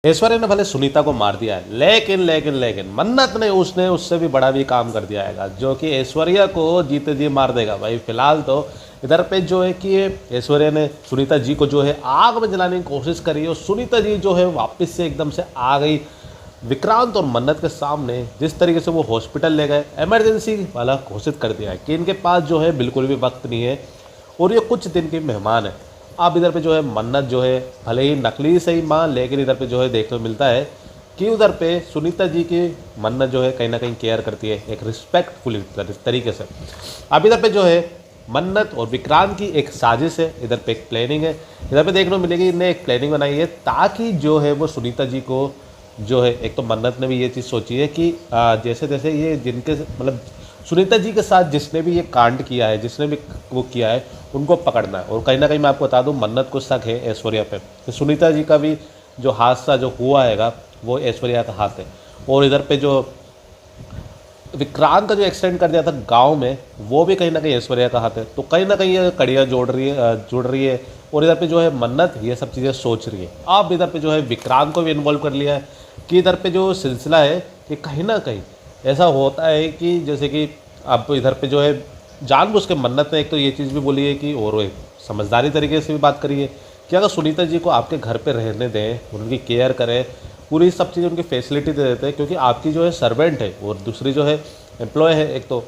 ऐश्वर्या ने भले सुनीता को मार दिया है, लेकिन मन्नत ने उसने उससे भी बड़ा भी काम कर दिया है जो कि ऐश्वर्या को जीते जी मार देगा भाई। फिलहाल तो इधर पे जो है कि ऐश्वर्या ने सुनीता जी को जो है आग में जलाने की कोशिश करी और सुनीता जी जो है वापस से एकदम से आ गई विक्रांत और मन्नत के सामने। जिस तरीके से वो हॉस्पिटल ले गए, इमरजेंसी वाला घोषित कर दिया है कि इनके पास जो है बिल्कुल भी वक्त नहीं है और ये कुछ दिन के मेहमान है। अब इधर पे जो है मन्नत जो है भले ही नकली सही माँ, लेकिन इधर पे जो है देखने को मिलता है कि उधर पे सुनीता जी की मन्नत जो है कहीं ना कहीं केयर करती है एक रिस्पेक्टफुल तरीके से। अब इधर पे जो है मन्नत और विक्रांत की एक साजिश है, इधर पे एक प्लानिंग है। इधर पे देखने को मिलेगी इनने एक प्लानिंग बनाई है ताकि जो है वो सुनीता जी को जो है, एक तो मन्नत ने भी ये चीज़ सोची है कि जैसे जैसे ये जिनके मतलब सुनीता जी के साथ जिसने भी ये कांड किया है, जिसने भी वो किया है, उनको पकड़ना है। और कहीं ना कहीं मैं आपको बता दूं मन्नत को शक है ऐश्वर्या पे कि सुनीता जी का भी जो हादसा जो हुआ हैगा वो ऐश्वर्या का हाथ है। और इधर पे जो विक्रांत का जो एक्सीडेंट कर दिया था गांव में, वो भी कहीं ना कहीं ऐश्वर्या का हाथ है। तो कहीं ना कहीं ये कड़ियाँ जुड़ रही है। और इधर पे जो है मन्नत ये सब चीज़ें सोच रही है। अब इधर पे जो है विक्रांत को भी इन्वॉल्व कर लिया है कि इधर पे जो सिलसिला है कि कहीं ना कहीं ऐसा होता है कि जैसे कि अब इधर पे जो है जानबूझ के मन्नत ने एक तो ये चीज़ भी बोली है कि और एक समझदारी तरीके से भी बात करी है कि अगर सुनीता जी को आपके घर पे रहने दें, उनकी केयर करें, पूरी सब चीज़ उनकी फैसिलिटी दे देते हैं, क्योंकि आपकी जो है सर्वेंट है और दूसरी जो है एम्प्लॉय है। एक तो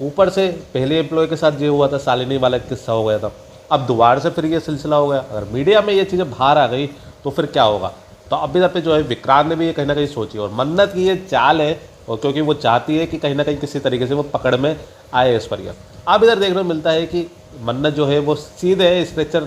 ऊपर से पहले एम्प्लॉय के साथ जो हुआ था शालिनी वाला किस्सा हो गया था, अब दोबारा से फिर ये सिलसिला हो गया। अगर मीडिया में ये चीज़ें बाहर आ गई तो फिर क्या होगा। तो अब इधर पे जो है विक्रांत ने भी ये कहीं ना कहीं सोची और मन्नत की ये चाल है, और क्योंकि वो चाहती है कि कहीं ना कहीं किसी तरीके से वो पकड़ में आए ऐश्वर्या। अब इधर देखने को मिलता है कि मन्नत जो है वो सीधे स्ट्रेचर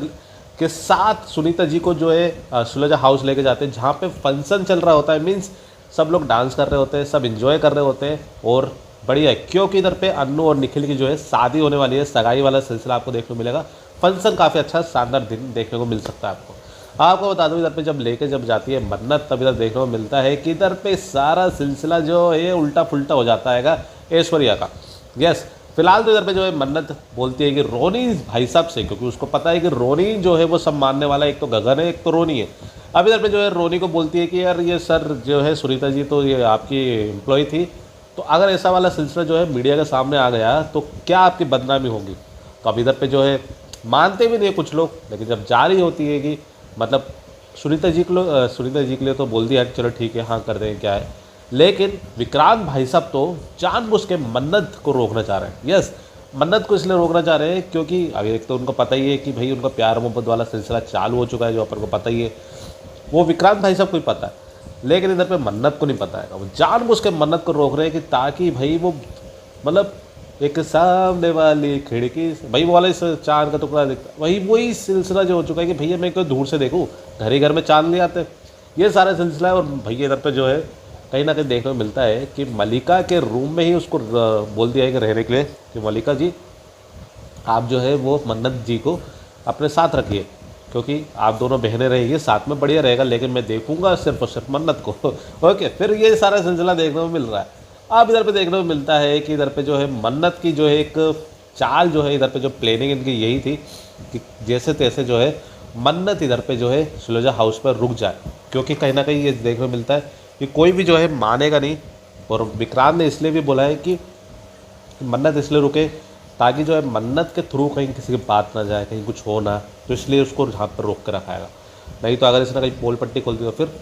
के साथ सुनीता जी को जो है सुलजा हाउस लेके जाते हैं, जहाँ पे फंक्शन चल रहा होता है। मीन्स सब लोग डांस कर रहे होते हैं, सब इंजॉय कर रहे होते हैं और बढ़िया है, क्योंकि इधर पे अन्नू और निखिल की जो है शादी होने वाली है। सगाई वाला सिलसिला आपको देखने को मिलेगा। फंक्शन काफ़ी अच्छा शानदार दिन देखने को मिल सकता है आपको बता दूं इधर पे जब जाती है मन्नत, तब इधर देखने को मिलता है कि इधर पे सारा सिलसिला जो है उल्टा फुल्टा हो जाता है ऐश्वर्या का। यस, फिलहाल तो इधर पे जो है मन्नत बोलती है कि रोनी भाई साहब से, क्योंकि उसको पता है कि रोनी जो है वो सब मानने वाला एक तो गगन है, एक तो रोनी है। अब इधर पे जो है रोनी को बोलती है कि यार ये सर जो है सुनीता जी तो ये आपकी एम्प्लॉय थी, तो अगर ऐसा वाला सिलसिला जो है मीडिया के सामने आ गया तो क्या आपकी बदनामी होगी। तो अब इधर पे जो है मानते भी नहीं कुछ लोग, लेकिन जब जारी होती है कि मतलब सुनीता जी के लिए तो बोल दिया चलो ठीक है, हाँ कर देंगे, क्या है। लेकिन विक्रांत भाई साहब तो जानबूझ के मन्नत को रोकना चाह रहे हैं। यस, मन्नत को इसलिए रोकना चाह रहे हैं क्योंकि अभी एक तो उनको पता ही है कि भाई उनका प्यार मोहब्बत वाला सिलसिला चालू हो चुका है, जो अपन को पता ही है। वो विक्रांत भाई साहब को ही पता है, लेकिन इधर पे मन्नत को नहीं पता है। वो जानबूझ के मन्नत को रोक रहे हैं कि ताकि भाई वो मतलब एक सामने वाली खिड़की से भाई वो वाला इस चांद का टुकड़ा दिखता, वही सिलसिला जो हो चुका है कि भैया मैं कोई दूर से देखूँ, घर ही घर में चांद नहीं आते, ये सारा सिलसिला है। और भैया इधर पे जो है कहीं ना कहीं देखने को मिलता है कि मलिका के रूम में ही उसको बोल दिया है कि रहने के लिए कि मलिका जी आप जो है वो मन्नत जी को अपने साथ रखिए, क्योंकि आप दोनों बहनें रहेंगी साथ में, बढ़िया रहेगा, लेकिन मैं देखूंगा सिर्फ और सिर्फ मन्नत को। ओके, फिर ये सारा सिलसिला देखने को मिल रहा है। अब इधर पे देखने को मिलता है कि इधर पे जो है मन्नत की जो है एक चाल जो है, इधर पे जो प्लानिंग इनकी यही थी कि जैसे तैसे जो है मन्नत इधर पे जो है सुलोजा हाउस पर रुक जाए, क्योंकि कहीं ना कहीं ये देखने को मिलता है कि कोई भी जो है मानेगा नहीं। और विक्रांत ने इसलिए भी बोला है कि मन्नत इसलिए रुके ताकि जो है मन्नत के थ्रू कहीं किसी की बात ना जाए, कहीं कुछ हो ना, तो इसलिए उसको यहाँ पर रोक कर रखाएगा। नहीं तो अगर इसने कहीं पोल पट्टी खोल दी तो फिर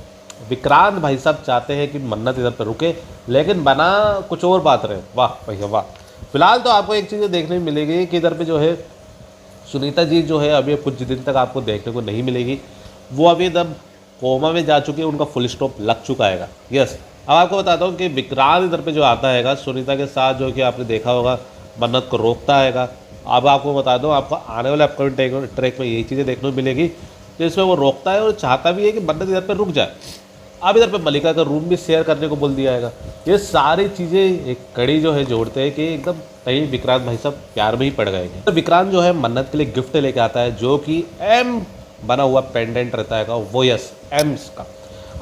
विक्रांत भाई साहब चाहते हैं कि मन्नत इधर पर रुके, लेकिन बना कुछ और बात रहे। वाह भैया वाह। फिलहाल तो आपको एक चीज़ देखने में मिलेगी कि इधर पे जो है सुनीता जी जो है अभी कुछ दिन तक आपको देखने को नहीं मिलेगी, वो अभी एकदम कोमा में जा चुके हैं, उनका फुल स्टॉप लग चुका है। यस, अब आपको बताता हूँ कि विक्रांत इधर पे जो आता है सुनीता के साथ, जो कि आपने देखा होगा मन्नत को रोकता है। अब आपको बता दूँ, आपको आने वाले अपकमिंग ट्रैक में यही चीज़ें देखने को मिलेगी जिसमें वो रोकता है और चाहता भी है कि मन्नत इधर पर रुक जाए। अब इधर पे मलिका का रूम भी शेयर करने को बोल दिया है। ये सारी चीज़ें एक कड़ी जो है जोड़ते हैं कि एकदम कहीं विक्रांत भाई साहब प्यार में ही पड़ गए हैं। तो विक्रांत जो है मन्नत के लिए गिफ्ट लेके आता है, जो कि एम बना हुआ पेंडेंट रहता है वो, यस एम्स का।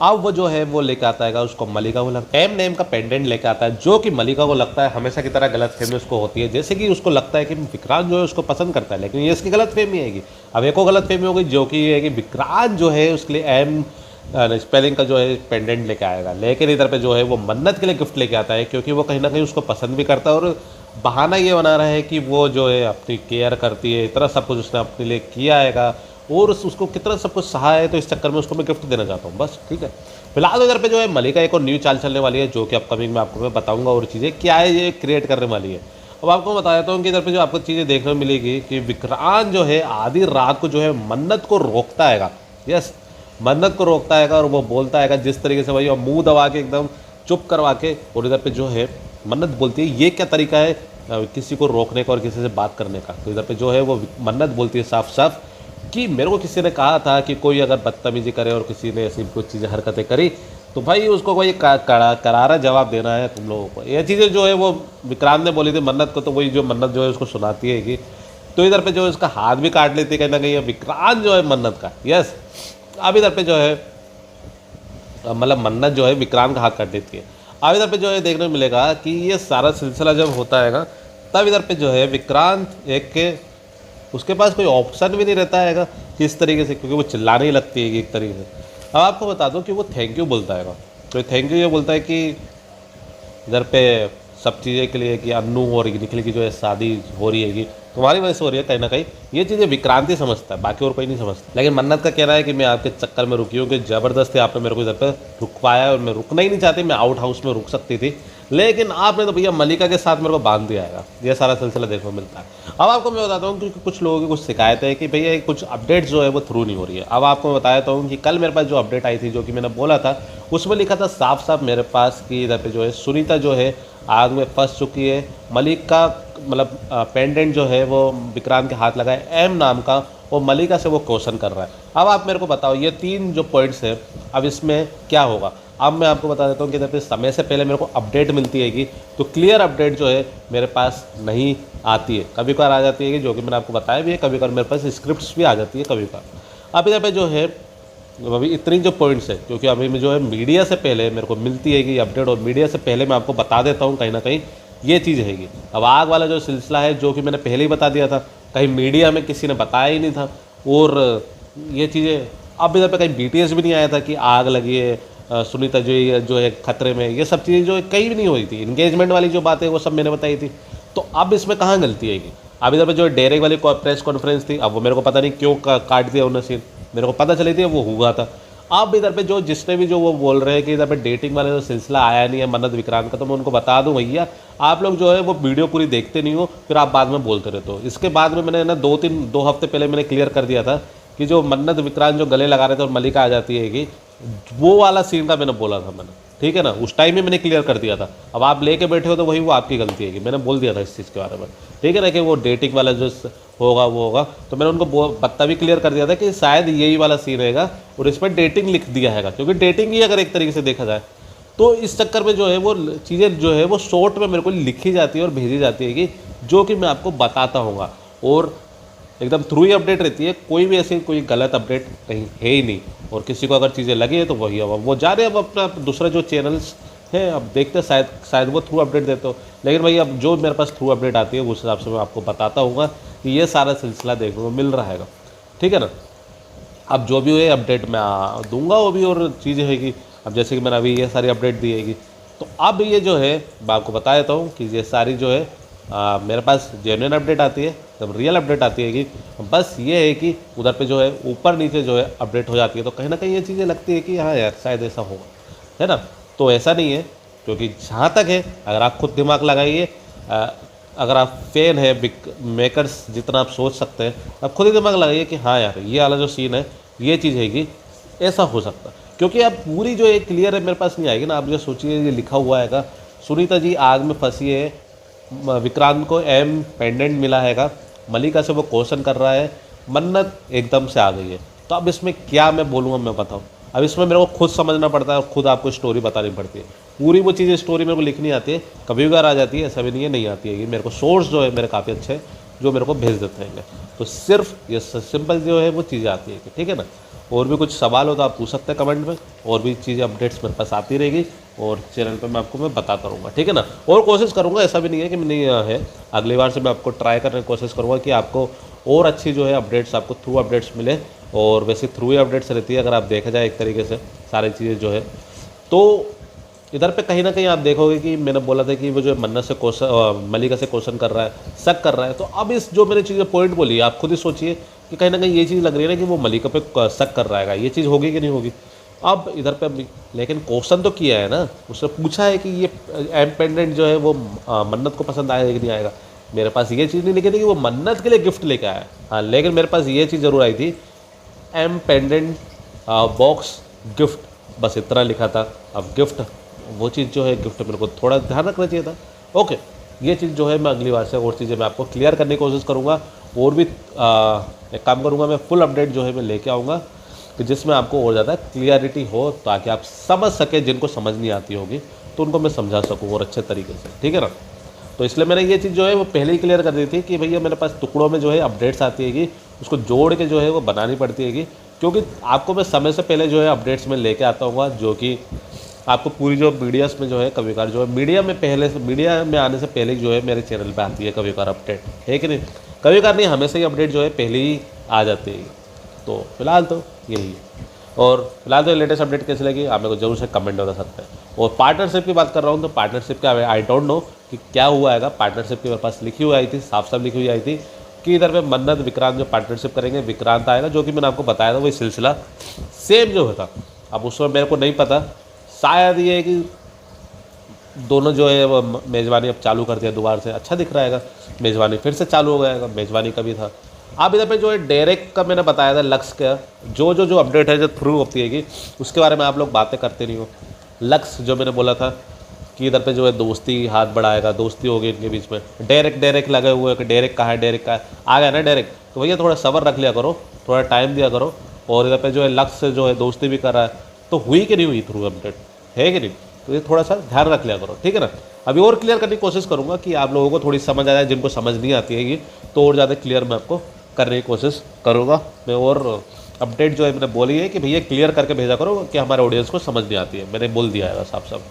अब वो जो है वो लेके आता है उसको मलिका को लगता है, एम नेम का पेंडेंट लेके आता है, जो कि मलिका को लगता है हमेशा की तरह गलत फहमी उसको होती है। जैसे कि उसको लगता है कि विक्रांत जो है उसको पसंद करता है, लेकिन ये इसकी गलत फहमी आएगी। अब एक और गलत फहमी होगी, जो कि ये है कि विक्रांत जो है उसके लिए एम स्पेलिंग का जो है पेंडेंट लेके आएगा, लेकिन इधर पे जो है वो मन्नत के लिए गिफ्ट लेके आता है, क्योंकि वो कहीं ना कहीं उसको पसंद भी करता है और बहाना ये बना रहा है कि वो जो है अपनी केयर करती है, इतना सब कुछ उसने अपने लिए किया हैगा और उसको कितना सब कुछ सहा है, तो इस चक्कर में उसको मैं गिफ्ट देना चाहता हूँ बस। ठीक है, फिलहाल इधर पे जो है मलिका एक और न्यू चाल चलने वाली है, जो कि अपकमिंग में आपको मैं बताऊंगा और चीज़ें क्या है ये क्रिएट करने वाली है। अब आपको बता देता हूँ कि इधर पे जो आपको चीज़ें देखने को मिलेगी कि विक्रांत जो है आधी रात को जो है मन्नत को रोकता हैगा। यस, मन्नत को रोकता हैगा और वो बोलता हैगा जिस तरीके से भाई मुंह दबा के एकदम चुप करवा के, और इधर पे जो है मन्नत बोलती है ये क्या तरीका है किसी को रोकने का और किसी से बात करने का। तो इधर पे जो है वो मन्नत बोलती है साफ साफ कि मेरे को किसी ने कहा था कि कोई अगर बदतमीजी करे और किसी ने ऐसी कुछ चीज़ें हरकतें करी तो भाई उसको कोई करारा जवाब देना है तुम लोगों को। ये चीज़ें जो है वो विक्रांत ने बोली थी मन्नत को, तो वही जो मन्नत जो है उसको सुनाती है कि तो इधर पे जो है उसका हाथ भी काट लेती है कहीं ना कहीं विक्रांत जो है मन्नत का। यस, अब इधर पे जो है मतलब मन्नत जो है विक्रांत का हाथ काट देती है। अब इधर पे जो है देखने को मिलेगा कि ये सारा सिलसिला जब होता है ना, तब इधर पे जो है विक्रांत एक के उसके पास कोई ऑप्शन भी नहीं रहता है किस तरीके से, क्योंकि वो चिल्लाने ही लगती है एक तरीके से। अब आपको बता दूं कि वो थैंक यू बोलता है, तो थैंक यू ये बोलता है कि इधर पे सब चीज़ें के लिए कि अन्नू और निखिल की जो है शादी हो रही है कि तुम्हारी वजह से हो रही है, कहीं ना कहीं ये चीज़ें विक्रांति समझता है, बाकी और कोई नहीं समझता। लेकिन मन्नत का कहना है कि मैं आपके चक्कर में रुकी हूँ कि ज़बरदस्ती आपने मेरे को इधर पे रुकवाया और मैं रुकना ही नहीं चाहती, मैं आउट हाउस में रुक सकती थी, लेकिन आपने तो भैया मलिका के साथ मेरे को बांध दिया है। ये सारा सिलसिला देखने को मिलता है। अब आपको मैं बताता हूँ क्योंकि कुछ लोगों की कुछ शिकायत है कि भैया कुछ अपडेट्स जो है वो थ्रू नहीं हो रही है। अब आपको मैं बताता हूँ कि कल मेरे पास जो अपडेट आई थी, जो कि मैंने बोला था, उसमें लिखा था साफ साफ मेरे पास कि इधर पे जो है सुनीता जो है आग में फंस चुकी है, मलिका मतलब पेंडेंट जो है वो विक्रांत के हाथ लगा है एम नाम का, वो मलिका से वो क्वेश्चन कर रहा है। अब आप मेरे को बताओ ये 3 जो पॉइंट्स हैं, अब इसमें क्या होगा। अब मैं आपको बता देता हूँ कि जब समय से पहले मेरे को अपडेट मिलती है तो क्लियर अपडेट जो है मेरे पास नहीं आती है, कभी कभार आ जाती है, जो कि मैंने आपको बताया भी है, कभी कभार मेरे पास स्क्रिप्ट्स भी आ जाती है कभी कभार। अब इधर पे जो है अभी इतनी जो पॉइंट्स है, क्योंकि अभी में जो है मीडिया से पहले मेरे को मिलती है कि अपडेट, और मीडिया से पहले मैं आपको बता देता हूँ कहीं ना कहीं ये चीज़ हैगी। अब आग वाला जो सिलसिला है, जो कि मैंने पहले ही बता दिया था, कहीं मीडिया में किसी ने बताया ही नहीं था, और ये चीज़ें अब इधर पे कहीं BTS भी नहीं आया था कि आग लगी है, सुनीता जो है खतरे में, ये सब चीज़ें जो कहीं भी नहीं हुई थी। इंगेजमेंट वाली जो बात है वो सब मैंने बताई थी, तो अब इसमें कहाँ गलती आएगी। अब इधर पे जो डायरेक्ट वाली प्रेस कॉन्फ्रेंस थी, अब वो मेरे को पता नहीं क्यों काट दिया उन्होंने सीन, मेरे को पता चली थी वो हुआ था। अब इधर पे जो जिसने भी जो वो बोल रहे हैं कि इधर पे डेटिंग वाला जो सिलसिला आया नहीं है मन्नत विक्रांत का, तो मैं उनको बता दूं भैया आप लोग जो है वो वीडियो पूरी देखते नहीं हो, फिर आप बाद में बोलते रहते हो। इसके बाद में मैंने ना 2 हफ्ते पहले मैंने क्लियर कर दिया था कि जो मन्नत विक्रांत जो गले लगा रहे थे और मलिका आ जाती है कि वो वाला सीन का मैंने बोला था मैंने, ठीक है ना, उस टाइम में मैंने क्लियर कर दिया था। अब आप लेके बैठे हो तो वही वो आपकी गलती है कि मैंने बोल दिया था इस चीज़ के बारे में, ठीक है ना, कि वो डेटिंग वाला जो होगा वो होगा, तो मैंने उनको पत्ता भी क्लियर कर दिया था कि शायद यही वाला सीन रहेगा, और इस पर डेटिंग लिख दिया है, क्योंकि डेटिंग ही अगर एक तरीके से देखा जाए तो इस चक्कर में जो है वो चीज़ें जो है वो शॉर्ट में मेरे को लिखी जाती है और भेजी जाती है कि जो कि मैं आपको बताता हूँगा, और एकदम थ्रू ही अपडेट रहती है, कोई भी ऐसी कोई गलत अपडेट कहीं है ही नहीं। और किसी को अगर चीज़ें लगी है तो वही अब वो जा रहे हैं अब अपना दूसरा जो चैनल्स है, अब देखते हैं शायद वो थ्रू अपडेट देते हो, लेकिन भाई अब जो मेरे पास थ्रू अपडेट आती है उस हिसाब से मैं आपको बताता हूँ कि ये सारा सिलसिला देखने को मिल रहा है, ठीक है ना। अब जो भी है अपडेट मैं दूंगा वो भी, और चीज़ें है कि अब जैसे कि मैंने अभी ये सारी अपडेट दी है तो अब ये जो है मैं आपको बता देता हूँ कि ये सारी जो है मेरे पास जेन्युइन अपडेट आती है, जब रियल अपडेट आती है कि बस ये है कि उधर पे जो है ऊपर नीचे जो है अपडेट हो जाती है, तो कहीं ना कहीं ये चीज़ें लगती है कि हाँ यार शायद ऐसा होगा, है ना। तो ऐसा नहीं है, क्योंकि जहाँ तक है अगर आप खुद दिमाग लगाइए, अगर आप फैन है बिग मेकर्स जितना आप सोच सकते हैं, आप खुद ही दिमाग लगाइए कि हाँ यार ये वाला जो सीन है ये चीज़ है कि ऐसा हो सकता है, क्योंकि अब पूरी जो एक क्लियर है मेरे पास नहीं आएगी ना। आप जो सोचिए ये लिखा हुआ है सुनीता जी आग में फंसी है, विक्रांत को एम पेंडेंट मिला है, मलिका से वो क्वेश्चन कर रहा है, मन्नत एकदम से आ गई है, तो अब इसमें क्या मैं बोलूँगा मैं बताऊँ। अब इसमें मेरे को खुद समझना पड़ता है और खुद आपको स्टोरी बतानी पड़ती है, पूरी वो चीज़ें स्टोरी मेरे को लिखनी आती है, कभी कभार आ जाती है, ऐसा भी नहीं है नहीं आती है। मेरे को सोर्स जो है मेरे काफ़ी अच्छे हैं जो मेरे को भेज देते हैं, तो सिर्फ ये सिंपल जो है वो चीज़ें आती है, ठीक है ना। और भी कुछ सवाल हो तो आप पूछ सकते हैं कमेंट में, और भी चीज़ें अपडेट्स मेरे पास आती रहेगी और चैनल पे मैं आपको बताता रहूँगा, ठीक है ना। और कोशिश करूँगा, ऐसा भी नहीं है कि मैं नहीं है, अगली बार से मैं आपको ट्राई करने की कोशिश करूँगा कि आपको और अच्छी जो है अपडेट्स आपको थ्रू अपडेट्स मिले और वैसे थ्रू ही अपडेट्स रहती है अगर आप देखा जाए एक तरीके से सारी चीज़ें जो है। तो इधर पे कहीं ना कहीं आप देखोगे कि मैंने बोला था कि वो जो मन्नत से क्वेश्चन मलिका से क्वेश्चन कर रहा है, शक कर रहा है। तो अब इस जो मैंने चीज़ें पॉइंट बोली आप खुद ही सोचिए कि कहीं ना कहीं ये चीज़ लग रही है ना कि वो मलिका पे शक कर रहा है, ये चीज़ होगी कि नहीं होगी। अब इधर पे लेकिन क्वेश्चन तो किया है ना, उसने पूछा है कि ये एम पेंडेंट जो है वो मन्नत को पसंद आएगा कि नहीं आएगा। मेरे पास ये चीज़ नहीं लिखी थी कि वो मन्नत के लिए गिफ्ट लेके आया, हाँ, लेकिन मेरे पास ये चीज़ ज़रूर आई थी, एम पेंडेंट बॉक्स गिफ्ट, बस इतना लिखा था। अब गिफ्ट वो चीज़ जो है गिफ्ट मेरे को थोड़ा ध्यान रखना चाहिए था। ओके, ये चीज़ जो है मैं अगली बार से और चीज़ें मैं आपको क्लियर करने की कोशिश करूँगा, और भी एक काम करूँगा, मैं फुल अपडेट जो है मैं लेके आऊँगा कि जिसमें आपको और ज़्यादा क्लियरिटी हो, ताकि आप समझ सकें, जिनको समझ नहीं आती होगी तो उनको मैं समझा सकूँ और अच्छे तरीके से, ठीक है ना। तो इसलिए मैंने ये चीज़ जो है वो पहले ही क्लियर कर दी थी कि भैया मेरे पास टुकड़ों में जो है अपडेट्स आती हैगी, उसको जोड़ के जो है वो बनानी पड़ती हैगी, क्योंकि आपको मैं समय से पहले जो है अपडेट्स में लेके आता हूँ, जो कि आपको पूरी जो मीडियास में जो है कभी कभार जो है मीडिया में आने से पहले जो है मेरे चैनल पे आती है कभी कभार अपडेट, है कि नहीं। कभी कभार नहीं, हमेशा ही अपडेट जो है पहले ही आ जाती है। तो फिलहाल तो यही है, और फिलहाल तो लेटेस्ट अपडेट कैसे लगी आप मेरे को जरूर से कमेंट बता सकते हैं। और पार्टनरशिप की बात कर रहा हूँ, तो पार्टनरशिप का आई डोंट नो कि क्या हुआ है। पार्टनरशिप की मेरे पास लिखी हुई आई थी, साफ साफ लिखी हुई आई थी कि इधर पे मन्नत विक्रांत जो पार्टनरशिप करेंगे, विक्रांत आएगा, जो कि मैंने आपको बताया था वही सिलसिला सेम जो था। अब उसमें मेरे को नहीं पता, शायद ये है कि दोनों जो है वो मेज़बानी अब चालू कर दिया दोबारा से, अच्छा दिख रहा है, मेज़बानी फिर से चालू हो गया, मेज़बानी कभी था। अब इधर पे जो है डायरेक्ट का मैंने बताया था, लक्स का जो अपडेट है जो थ्रू होती है उसके बारे में आप लोग बातें करते नहीं हो। लक्स जो मैंने बोला था कि इधर पे जो है दोस्ती हाथ बढ़ाएगा, दोस्ती होगी इनके बीच में, डायरेक्ट लगे हुए कि डायरेक्ट कहाँ है, आ गया ना डायरेक्ट, तो भैया थोड़ा सब्र रख लिया करो, थोड़ा टाइम दिया करो। और इधर पे जो है लक्स से जो है दोस्ती भी कर रहा है, तो हुई कि नहीं हुई थ्रू अपडेट, है कि नहीं, तो ये थोड़ा सा ध्यान रख लिया करो, ठीक है ना। अभी और क्लियर करने की कोशिश करूँगा कि आप लोगों को थोड़ी समझ आ जाए, जिनको समझ नहीं आती है ये, तो और ज़्यादा क्लियर मैं आपको करने की कोशिश करूँगा मैं। और अपडेट जो है मैंने बोली है कि भैया क्लियर करके भेजा करो कि हमारे ऑडियंस को समझ नहीं आती है, मैंने बोल दिया है साफ साफ।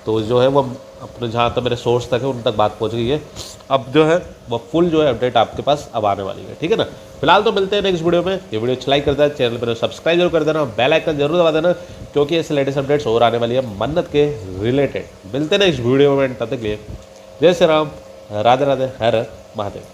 तो जो है वो अपने जहाँ तक मेरे सोर्स तक है उन तक बात पहुँच गई है। अब जो है वो फुल जो है अपडेट आपके पास अब आने वाली है, ठीक है ना। फिलहाल तो मिलते हैं नेक्स्ट वीडियो में। ये वीडियो अच्छा लाइक कर देना, चैनल पर सब्सक्राइब जरूर कर देना, बेल आइकन जरूर दबा देना, क्योंकि ऐसे लेटेस्ट अपडेट्स और आने वाली है मन्नत के रिलेटेड। मिलते हैं नेक्स्ट वीडियो में, तब तक लिए जय श्री राम, राधे राधे, हर हर महादेव।